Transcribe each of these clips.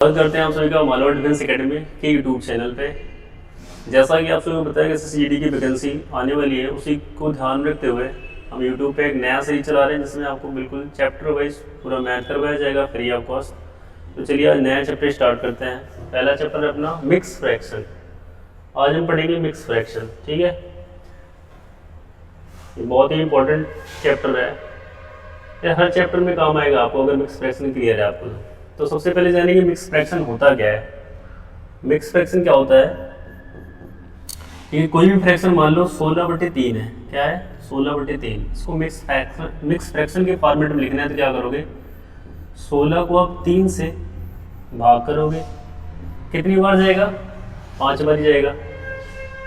स्वागत करते हैं आप सभी का मालवा डिफेंस एकेडमी के यूट्यूब चैनल पे। जैसा कि आप सभी को पता है कि SSGD की वैकेंसी आने वाली है, उसी को ध्यान में रखते हुए हम यूट्यूब पे एक नया सीरीज चला रहे हैं जिसमें आपको बिल्कुल चैप्टर वाइज पूरा मैथ करवाया जाएगा फ्री ऑफ कॉस्ट। तो चलिए आज नया चैप्टर स्टार्ट करते हैं। पहला चैप्टर है अपना मिक्स फ्रैक्शन। आज हम पढ़ेंगे मिक्स फ्रैक्शन, ठीक है। ये बहुत ही इंपॉर्टेंट चैप्टर है, ये हर चैप्टर में काम आएगा आपको अगर मिक्स फ्रैक्शन क्लियर है आपको। तो सबसे पहले जानेंगे मिक्स फ्रैक्शन होता क्या है। मिक्स फ्रैक्शन क्या होता है कि कोई भी फ्रैक्शन मान लो 16/3 है। क्या है? 16/3। इसको मिक्स फ्रैक्शन के फॉर्मेट में लिखना है तो क्या करोगे, 16 को आप 3 से भाग करोगे, कितनी बार जाएगा? 5 बार ही जाएगा।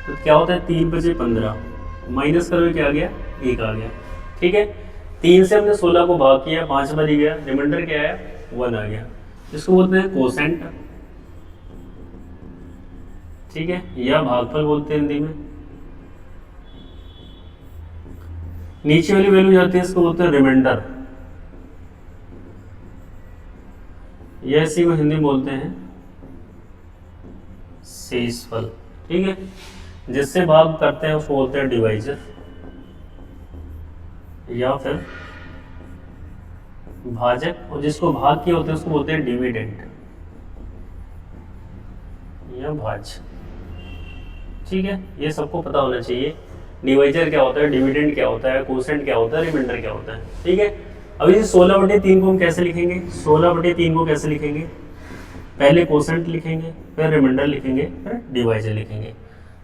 तो क्या होता है 3 बचे 15, माइनस करोगे क्या आ गया? 1 आ गया, ठीक है। 3 से हमने 16 को भाग किया, 5 बार ही गया, रिमाइंडर क्या है? 1 आ गया। इसको बोलते हैं कोसेंट, ठीक है, या भागफल बोलते हैं हिंदी में। नीचे वाली वैल्यू जाती है, इसको बोलते हैं रिमाइंडर, या इसी को हिंदी में बोलते हैं शेषफल, ठीक है। जिससे भाग करते हैं उसको बोलते हैं डिवाइजर, या फिर भाजक, और जिसको भाग किया होता है उसको बोलते हैं डिविडेंड या भाज्य, ठीक है। ये सबको पता होना चाहिए। डिवाइजर क्या होता है, डिविडेंड क्या होता है, कोसेंट क्या होता है, रिमाइंडर क्या होता है, ठीक है। अब इसे 16/3 को हम कैसे लिखेंगे? 16/3 को कैसे लिखेंगे? पहले कोसेंट लिखेंगे, फिर रिमाइंडर लिखेंगे, फिर डिवाइजर लिखेंगे।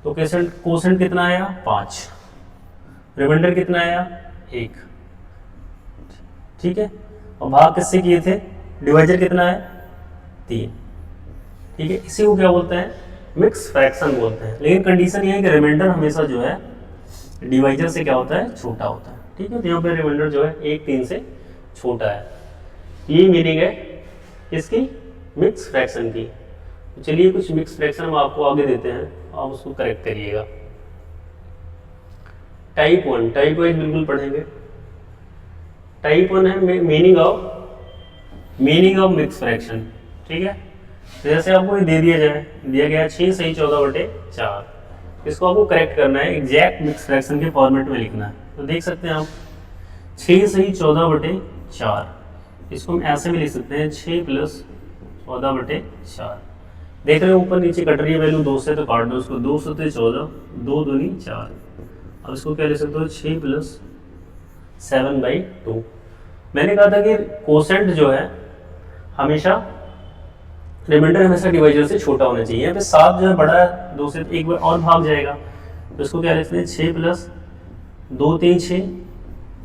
तो कोसेंट कितना आया? 5। रिमाइंडर कितना आया? 1, ठीक है। और भाग किससे किए थे? डिवाइजर कितना है? 3, ठीक है। इसी को क्या बोलते हैं? मिक्स फ्रैक्शन बोलते हैं। लेकिन कंडीशन ये है कि रिमाइंडर हमेशा जो है डिवाइजर से क्या होता है? छोटा होता है, ठीक है। तो यहाँ पे रिमाइंडर जो है 1 3 से छोटा है। ये मीनिंग है इसकी मिक्स फ्रैक्शन की। तो चलिए कुछ मिक्स फ्रैक्शन हम आपको आगे देते हैं, आप उसको करेक्ट करिएगा। टाइप 1, टाइप वाइज बिल्कुल पढ़ेंगे। टाइप 1 है मीनिंग ऑफ मिक्स फ्रैक्शन, ठीक है। तो जैसे आपको ये दिया गया 6 सही 14/4। इसको आपको करेक्ट करना है, एग्जैक्ट मिक्स फ्रैक्शन के फॉर्मेट में लिखना है। तो देख सकते हैं आप 6 सही 14/4, इसको हम ऐसे भी लिख सकते हैं 6 + 14/4। देख रहे हो ऊपर नीचे कट रही है वैल्यू 2 से, तो काट दो उसको। 2 × 14, 2 दूनी 4। अब इसको क्या लिख सकते हो? 6 + 7/2। मैंने कहा था कि कोसेंट जो है हमेशा, रिमाइंडर हमेशा डिवाइजर से छोटा होना चाहिए। यहाँ पे 7 जो है बड़ा है 2 से, तो एक बार और भाग जाएगा। तो इसको क्या लिखते हैं? 6 + 2 3 6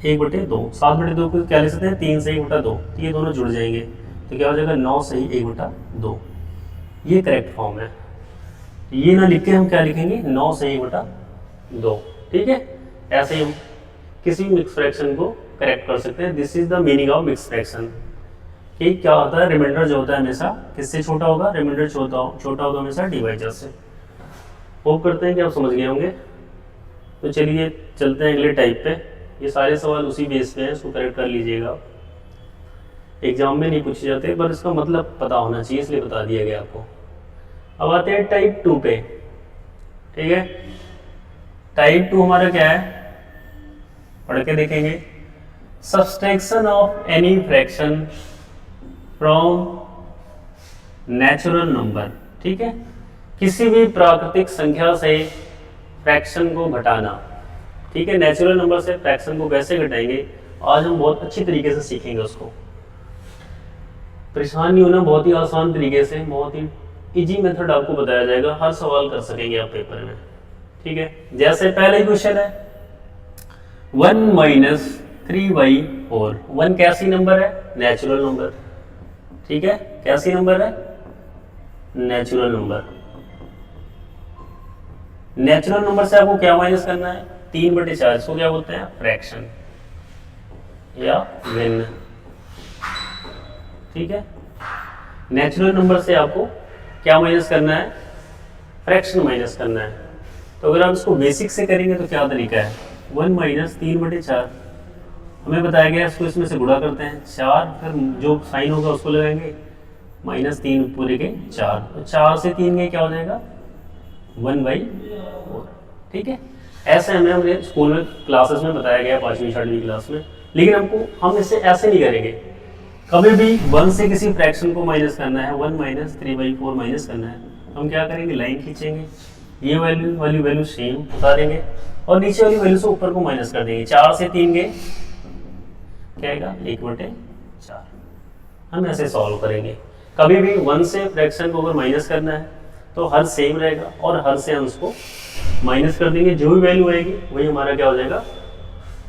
1/2। 7/2 को क्या लिख सकते हैं? 3 से 1/2। तो ये दोनों जुड़ जाएंगे, तो क्या हो जाएगा? 9 सही 1/2। ये करेक्ट फॉर्म है। ये ना लिख के हम क्या लिखेंगे? 9 सही 1/2, ठीक है। ऐसे ही हम किसी भी मिक्स फ्रैक्शन को करेक्ट कर सकते हैं। This is the meaning of mix fraction. कि क्या होता है, रिमाइंडर जो होता है हमेशा किससे छोटा होगा? रिमाइंडर छोटा होगा हमेशा डिवाइजर से। होप करते हैं कि आप समझ गए होंगे। तो चलिए चलते हैं अगले टाइप पे। ये सारे सवाल उसी बेस पे हैं, इसको करेक्ट कर लीजिएगा। एग्जाम में नहीं पूछे जाते, पर इसका मतलब पता होना चाहिए, इसलिए बता दिया गया आपको। अब आते हैं टाइप 2 पे, ठीक है। टाइप 2 हमारा क्या है, पढ़ के देखेंगे। Subtraction of any fraction from natural number, ठीक है। किसी भी प्राकृतिक संख्या से फ्रैक्शन को घटाना, ठीक है। नेचुरल नंबर से फ्रैक्शन को कैसे घटाएंगे, आज हम बहुत अच्छी तरीके से सीखेंगे उसको। परेशान नहीं होना, बहुत ही आसान तरीके से, बहुत ही इजी मेथड आपको बताया जाएगा। हर सवाल कर सकेंगे आप पेपर में, ठीक है। जैसे पहला ही क्वेश्चन है 1 - 3/4। 1 कैसी नंबर है? नेचुरल नंबर, ठीक है। कैसी नंबर है? Natural number. नेचुरल नंबर से आपको क्या माइनस करना है? 3/4। इसको क्या बोलते हैं? फ्रैक्शन या भिन्न, ठीक है। नेचुरल नंबर से आपको क्या माइनस करना है? फ्रैक्शन माइनस करना है। तो अगर आप इसको बेसिक से करेंगे तो क्या तरीका है? 1 - 3/4 हमें बताया गया, इसको इसमें से गुणा करते हैं 4, फिर जो साइन होगा उसको लगाएंगे, माइनस 3 पूरे के 4, तो 4 से 3 गए क्या हो जाएगा 1/4। ठीक है, ऐसे हमें हमने स्कूल में क्लासेस में बताया गया 5वीं 6वीं क्लास में, लेकिन हम इसे ऐसे नहीं करेंगे। कभी भी 1 से किसी फ्रैक्शन को माइनस करना है, 1 - 3/4 माइनस करना है, हम क्या करेंगे, लाइन खींचेंगे, ये वैल्यू वाली वैल्यू सेम उतारेंगे और नीचे वाली वैल्यू से ऊपर को माइनस कर देंगे। 4 से 3 गए क्या आएगा 1/4। हम ऐसे सॉल्व करेंगे। कभी भी 1 से फ्रैक्शन को अगर माइनस करना है तो हर सेम रहेगा और हर से अंश को माइनस कर देंगे, जो भी वैल्यू आएगी वही हमारा क्या हो जाएगा,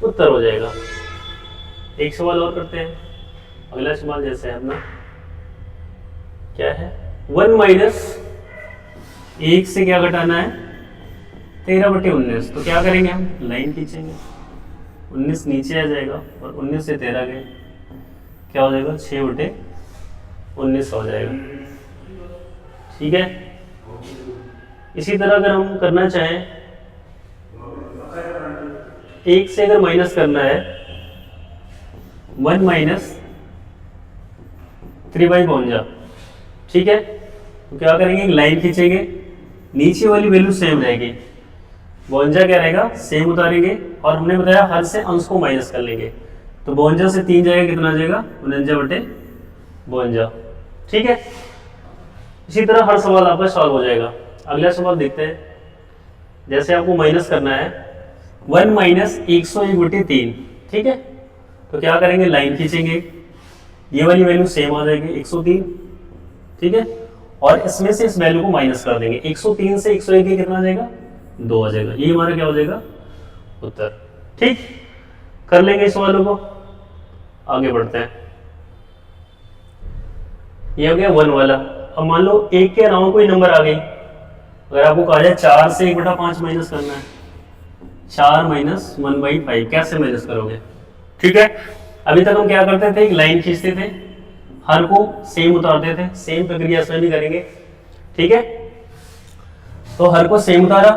उत्तर हो जाएगा। एक सवाल और करते हैं। अगला सवाल जैसे है अपना क्या है, 1 - 1 से क्या घटाना है 13/19, तो क्या करेंगे हम, लाइन खींचेंगे, 19 नीचे आ जाएगा और 19 से 13 गए क्या हो जाएगा 6/19 हो जाएगा। ठीक है, इसी तरह अगर हम करना चाहें 1 से अगर माइनस करना है 1 - 3/52, ठीक है, तो क्या करेंगे, लाइन खींचेंगे, नीचे वाली वैल्यू सेम रहेगी, 52 क्या रहेगा सेम उतारेंगे और हमने बताया हर से अंश को माइनस कर लेंगे, तो 52 से 3 जाएगा कितना आ जाएगा 49/52। ठीक है, इसी तरह हर सवाल आपका सॉल्व हो जाएगा। अगला सवाल देखते हैं। जैसे आपको माइनस करना है 1 - 101/3, ठीक है, तो क्या करेंगे, लाइन खींचेंगे, ये वाली वैल्यू सेम आ जाएगी 103, ठीक है, और इसमें से इस वैल्यू को माइनस कर देंगे, 103 से 101 कितना आ जाएगा 2 आ जाएगा, ये हमारा क्या हो जाएगा उत्तर। ठीक, कर लेंगे इस वालों को, आगे बढ़ते हैं। ये हो गया 1 वाला। अब मान लो 1 के अलावा कोई नंबर आ गई, अगर आपको कहा जाए 4 से 1/5 माइनस करना है, 4 - 1/5 कैसे माइनस करोगे। ठीक है, अभी तक हम क्या करते थे, एक लाइन खींचते थे, हर को सेम उतारते थे, सेम प्रक्रिया इसमें भी करेंगे। ठीक है, तो हर को सेम उतारा,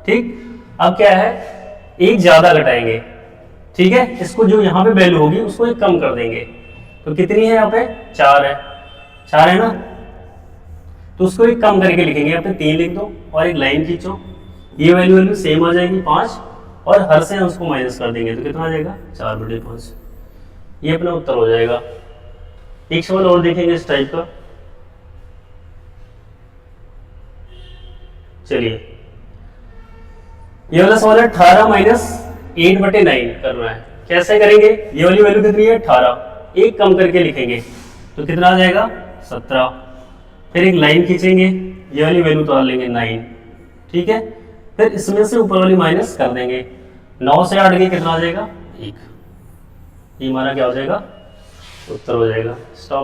ठीक, अब क्या है, एक ज्यादा घटाएंगे, ठीक है, इसको जो यहाँ पे वैल्यू होगी उसको एक कम कर देंगे, तो कितनी है यहाँ पे 4 है, 4 है ना, तो उसको एक कम करके लिखेंगे, यहाँ पे 3 लिख दो और एक लाइन खींचो, ये वैल्यू सेम आ जाएगी 5 और हर से अंश को माइनस कर देंगे तो कितना आ जाएगा 4/5, ये अपना उत्तर हो जाएगा। एक सवाल और देखेंगे इस टाइप का। चलिए, ये वाला सवाल है 18 - 8/9 करना है, कैसे करेंगे, ये वाली वैल्यू कितनी है 18, एक कम करके लिखेंगे तो कितना आ जाएगा 17, फिर एक लाइन खींचेंगे, ये वाली वैल्यू उतार लेंगे 9, ठीक है, फिर इसमें से ऊपर वाली माइनस कर देंगे, 9 से 8 गए कितना आ जाएगा 1, ये हमारा क्या हो जाएगा उत्तर हो जाएगा। स्टॉप।